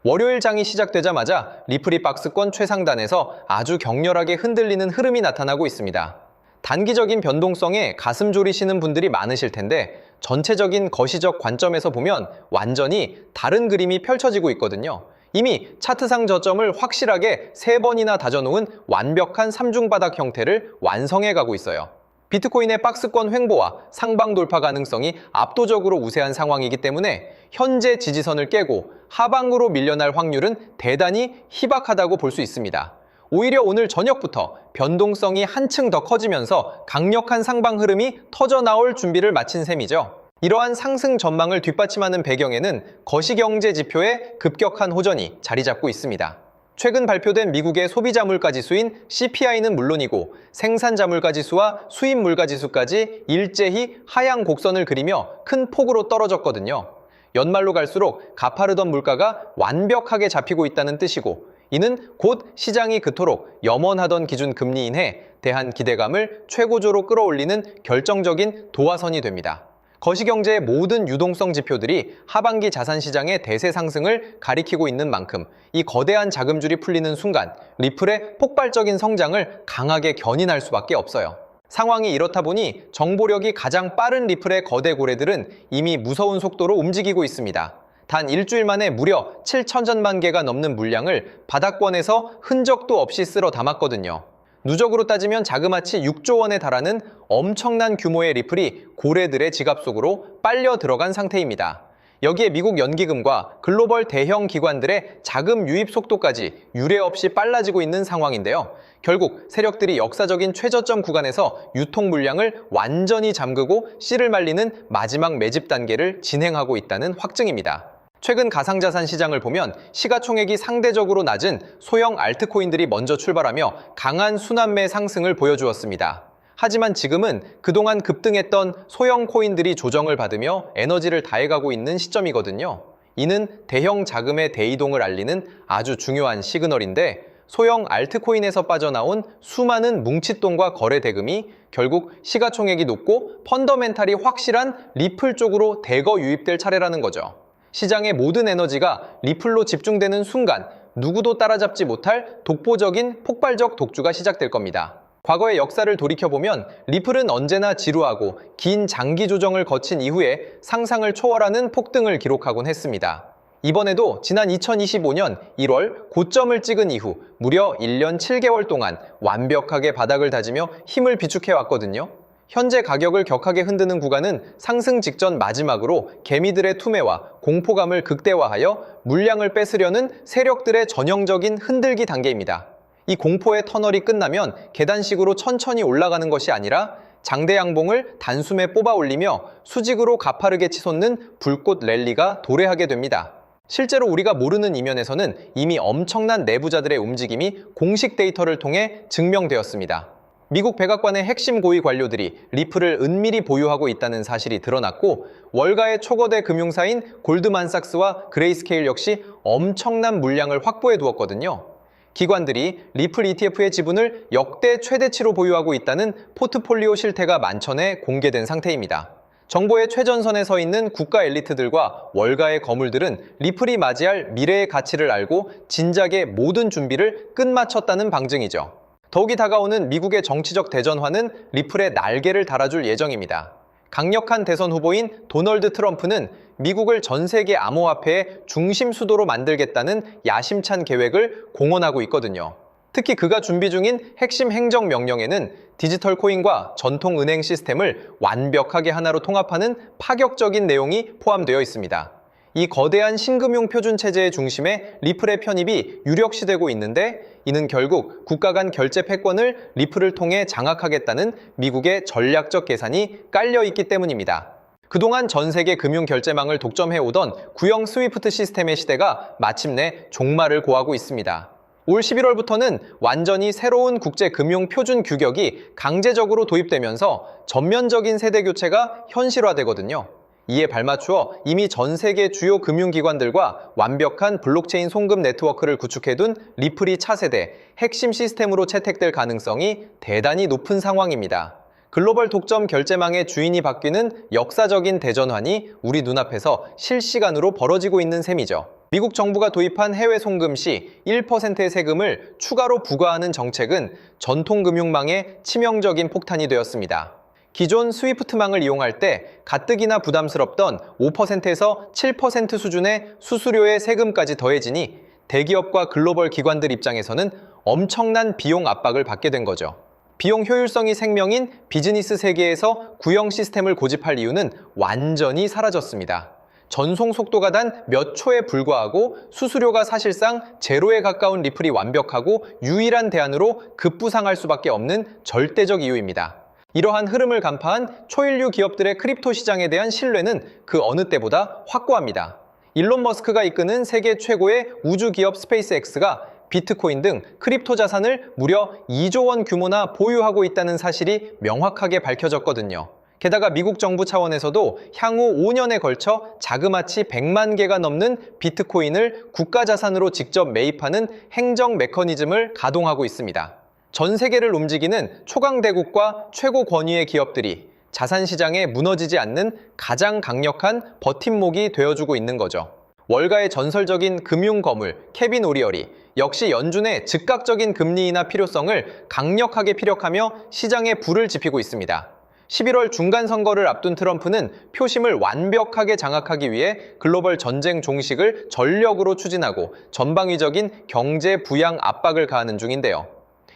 월요일 장이 시작되자마자 리플이 박스권 최상단에서 아주 격렬하게 흔들리는 흐름이 나타나고 있습니다. 단기적인 변동성에 가슴 졸이시는 분들이 많으실 텐데 전체적인 거시적 관점에서 보면 완전히 다른 그림이 펼쳐지고 있거든요. 이미 차트상 저점을 확실하게 3번이나 다져놓은 완벽한 삼중바닥 형태를 완성해 가고 있어요. 비트코인의 박스권 횡보와 상방 돌파 가능성이 압도적으로 우세한 상황이기 때문에 현재 지지선을 깨고 하방으로 밀려날 확률은 대단히 희박하다고 볼 수 있습니다. 오히려 오늘 저녁부터 변동성이 한층 더 커지면서 강력한 상방 흐름이 터져나올 준비를 마친 셈이죠. 이러한 상승 전망을 뒷받침하는 배경에는 거시경제 지표의 급격한 호전이 자리 잡고 있습니다. 최근 발표된 미국의 소비자 물가지수인 CPI는 물론이고 생산자 물가지수와 수입 물가지수까지 일제히 하향 곡선을 그리며 큰 폭으로 떨어졌거든요. 연말로 갈수록 가파르던 물가가 완벽하게 잡히고 있다는 뜻이고 이는 곧 시장이 그토록 염원하던 기준 금리 인해 대한 기대감을 최고조로 끌어올리는 결정적인 도화선이 됩니다. 거시경제의 모든 유동성 지표들이 하반기 자산시장의 대세 상승을 가리키고 있는 만큼 이 거대한 자금줄이 풀리는 순간 리플의 폭발적인 성장을 강하게 견인할 수밖에 없어요. 상황이 이렇다 보니 정보력이 가장 빠른 리플의 거대 고래들은 이미 무서운 속도로 움직이고 있습니다. 단 일주일 만에 무려 7천만 개가 넘는 물량을 바닥권에서 흔적도 없이 쓸어 담았거든요. 누적으로 따지면 자그마치 6조 원에 달하는 엄청난 규모의 리플이 고래들의 지갑 속으로 빨려 들어간 상태입니다. 여기에 미국 연기금과 글로벌 대형 기관들의 자금 유입 속도까지 유례 없이 빨라지고 있는 상황인데요. 결국 세력들이 역사적인 최저점 구간에서 유통 물량을 완전히 잠그고 씨를 말리는 마지막 매집 단계를 진행하고 있다는 확증입니다. 최근 가상자산 시장을 보면 시가총액이 상대적으로 낮은 소형 알트코인들이 먼저 출발하며 강한 순환매 상승을 보여주었습니다. 하지만 지금은 그동안 급등했던 소형 코인들이 조정을 받으며 에너지를 다해가고 있는 시점이거든요. 이는 대형 자금의 대이동을 알리는 아주 중요한 시그널인데 소형 알트코인에서 빠져나온 수많은 뭉칫돈과 거래 대금이 결국 시가총액이 높고 펀더멘탈이 확실한 리플 쪽으로 대거 유입될 차례라는 거죠. 시장의 모든 에너지가 리플로 집중되는 순간 누구도 따라잡지 못할 독보적인 폭발적 독주가 시작될 겁니다. 과거의 역사를 돌이켜보면 리플은 언제나 지루하고 긴 장기 조정을 거친 이후에 상상을 초월하는 폭등을 기록하곤 했습니다. 이번에도 지난 2025년 1월 고점을 찍은 이후 무려 1년 7개월 동안 완벽하게 바닥을 다지며 힘을 비축해왔거든요. 현재 가격을 격하게 흔드는 구간은 상승 직전 마지막으로 개미들의 투매와 공포감을 극대화하여 물량을 뺏으려는 세력들의 전형적인 흔들기 단계입니다. 이 공포의 터널이 끝나면 계단식으로 천천히 올라가는 것이 아니라 장대 양봉을 단숨에 뽑아 올리며 수직으로 가파르게 치솟는 불꽃 랠리가 도래하게 됩니다. 실제로 우리가 모르는 이면에서는 이미 엄청난 내부자들의 움직임이 공식 데이터를 통해 증명되었습니다. 미국 백악관의 핵심 고위 관료들이 리플을 은밀히 보유하고 있다는 사실이 드러났고 월가의 초거대 금융사인 골드만삭스와 그레이스케일 역시 엄청난 물량을 확보해 두었거든요. 기관들이 리플 ETF의 지분을 역대 최대치로 보유하고 있다는 포트폴리오 실태가 만천에 공개된 상태입니다. 정보의 최전선에 서 있는 국가 엘리트들과 월가의 거물들은 리플이 맞이할 미래의 가치를 알고 진작에 모든 준비를 끝마쳤다는 방증이죠. 더욱이 다가오는 미국의 정치적 대전화는 리플의 날개를 달아줄 예정입니다. 강력한 대선 후보인 도널드 트럼프는 미국을 전 세계 암호화폐의 중심 수도로 만들겠다는 야심찬 계획을 공언하고 있거든요. 특히 그가 준비 중인 핵심 행정명령에는 디지털 코인과 전통 은행 시스템을 완벽하게 하나로 통합하는 파격적인 내용이 포함되어 있습니다. 이 거대한 신금융 표준 체제의 중심에 리플의 편입이 유력시되고 있는데 이는 결국 국가 간 결제 패권을 리플을 통해 장악하겠다는 미국의 전략적 계산이 깔려 있기 때문입니다. 그동안 전 세계 금융 결제망을 독점해오던 구형 스위프트 시스템의 시대가 마침내 종말을 고하고 있습니다. 올 11월부터는 완전히 새로운 국제 금융 표준 규격이 강제적으로 도입되면서 전면적인 세대 교체가 현실화되거든요. 이에 발맞추어 이미 전 세계 주요 금융기관들과 완벽한 블록체인 송금 네트워크를 구축해둔 리플이 차세대 핵심 시스템으로 채택될 가능성이 대단히 높은 상황입니다. 글로벌 독점 결제망의 주인이 바뀌는 역사적인 대전환이 우리 눈앞에서 실시간으로 벌어지고 있는 셈이죠. 미국 정부가 도입한 해외 송금 시 1%의 세금을 추가로 부과하는 정책은 전통금융망에 치명적인 폭탄이 되었습니다. 기존 스위프트망을 이용할 때 가뜩이나 부담스럽던 5%에서 7% 수준의 수수료의 세금까지 더해지니 대기업과 글로벌 기관들 입장에서는 엄청난 비용 압박을 받게 된 거죠. 비용 효율성이 생명인 비즈니스 세계에서 구형 시스템을 고집할 이유는 완전히 사라졌습니다. 전송 속도가 단 몇 초에 불과하고 수수료가 사실상 제로에 가까운 리플이 완벽하고 유일한 대안으로 급부상할 수밖에 없는 절대적 이유입니다. 이러한 흐름을 간파한 초일류 기업들의 크립토 시장에 대한 신뢰는 그 어느 때보다 확고합니다. 일론 머스크가 이끄는 세계 최고의 우주 기업 스페이스X가 비트코인 등 크립토 자산을 무려 2조 원 규모나 보유하고 있다는 사실이 명확하게 밝혀졌거든요. 게다가 미국 정부 차원에서도 향후 5년에 걸쳐 자그마치 100만 개가 넘는 비트코인을 국가자산으로 직접 매입하는 행정 메커니즘을 가동하고 있습니다. 전 세계를 움직이는 초강대국과 최고 권위의 기업들이 자산시장에 무너지지 않는 가장 강력한 버팀목이 되어주고 있는 거죠. 월가의 전설적인 금융거물 케빈 오리얼이 역시 연준의 즉각적인 금리 인하 필요성을 강력하게 피력하며 시장에 불을 지피고 있습니다. 11월 중간 선거를 앞둔 트럼프는 표심을 완벽하게 장악하기 위해 글로벌 전쟁 종식을 전력으로 추진하고 전방위적인 경제 부양 압박을 가하는 중인데요.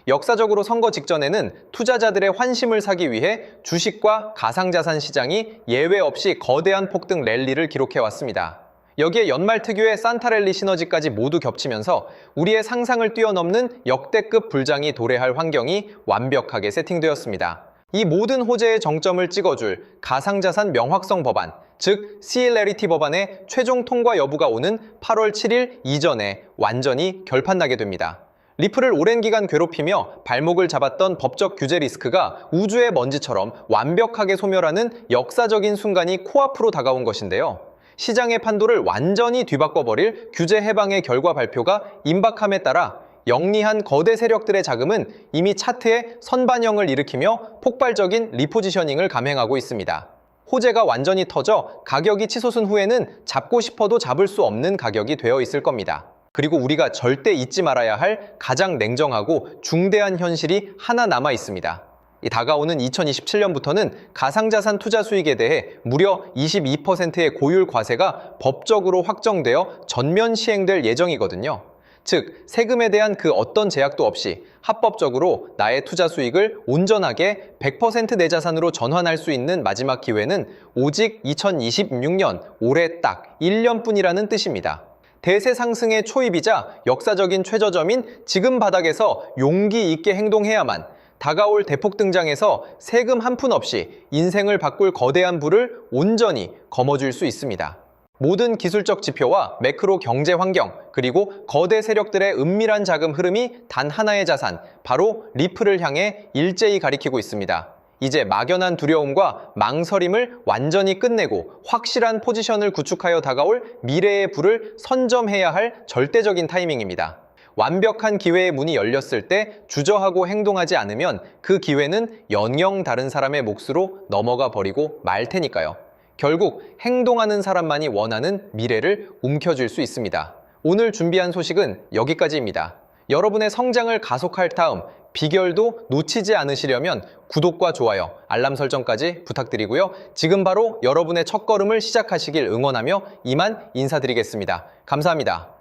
역사적으로 선거 직전에는 투자자들의 환심을 사기 위해 주식과 가상자산 시장이 예외 없이 거대한 폭등 랠리를 기록해왔습니다. 여기에 연말 특유의 산타랠리 시너지까지 모두 겹치면서 우리의 상상을 뛰어넘는 역대급 불장이 도래할 환경이 완벽하게 세팅되었습니다. 이 모든 호재의 정점을 찍어줄 가상자산 명확성 법안, 즉 시일레리티 법안의 최종 통과 여부가 오는 8월 7일 이전에 완전히 결판나게 됩니다. 리플을 오랜 기간 괴롭히며 발목을 잡았던 법적 규제 리스크가 우주의 먼지처럼 완벽하게 소멸하는 역사적인 순간이 코앞으로 다가온 것인데요. 시장의 판도를 완전히 뒤바꿔버릴 규제 해방의 결과 발표가 임박함에 따라 영리한 거대 세력들의 자금은 이미 차트에 선반영을 일으키며 폭발적인 리포지셔닝을 감행하고 있습니다. 호재가 완전히 터져 가격이 치솟은 후에는 잡고 싶어도 잡을 수 없는 가격이 되어 있을 겁니다. 그리고 우리가 절대 잊지 말아야 할 가장 냉정하고 중대한 현실이 하나 남아 있습니다. 다가오는 2027년부터는 가상자산 투자 수익에 대해 무려 22%의 고율 과세가 법적으로 확정되어 전면 시행될 예정이거든요. 즉, 세금에 대한 그 어떤 제약도 없이 합법적으로 나의 투자 수익을 온전하게 100% 내 자산으로 전환할 수 있는 마지막 기회는 오직 2026년 올해 딱 1년뿐이라는 뜻입니다. 대세 상승의 초입이자 역사적인 최저점인 지금 바닥에서 용기 있게 행동해야만 다가올 대폭 등장에서 세금 한 푼 없이 인생을 바꿀 거대한 부를 온전히 거머쥘 수 있습니다. 모든 기술적 지표와 매크로 경제 환경, 그리고 거대 세력들의 은밀한 자금 흐름이 단 하나의 자산, 바로 리플을 향해 일제히 가리키고 있습니다. 이제 막연한 두려움과 망설임을 완전히 끝내고 확실한 포지션을 구축하여 다가올 미래의 불을 선점해야 할 절대적인 타이밍입니다. 완벽한 기회의 문이 열렸을 때 주저하고 행동하지 않으면 그 기회는 영영 다른 사람의 몫으로 넘어가 버리고 말 테니까요. 결국 행동하는 사람만이 원하는 미래를 움켜쥘 수 있습니다. 오늘 준비한 소식은 여기까지입니다. 여러분의 성장을 가속할 다음 비결도 놓치지 않으시려면 구독과 좋아요, 알람 설정까지 부탁드리고요. 지금 바로 여러분의 첫걸음을 시작하시길 응원하며 이만 인사드리겠습니다. 감사합니다.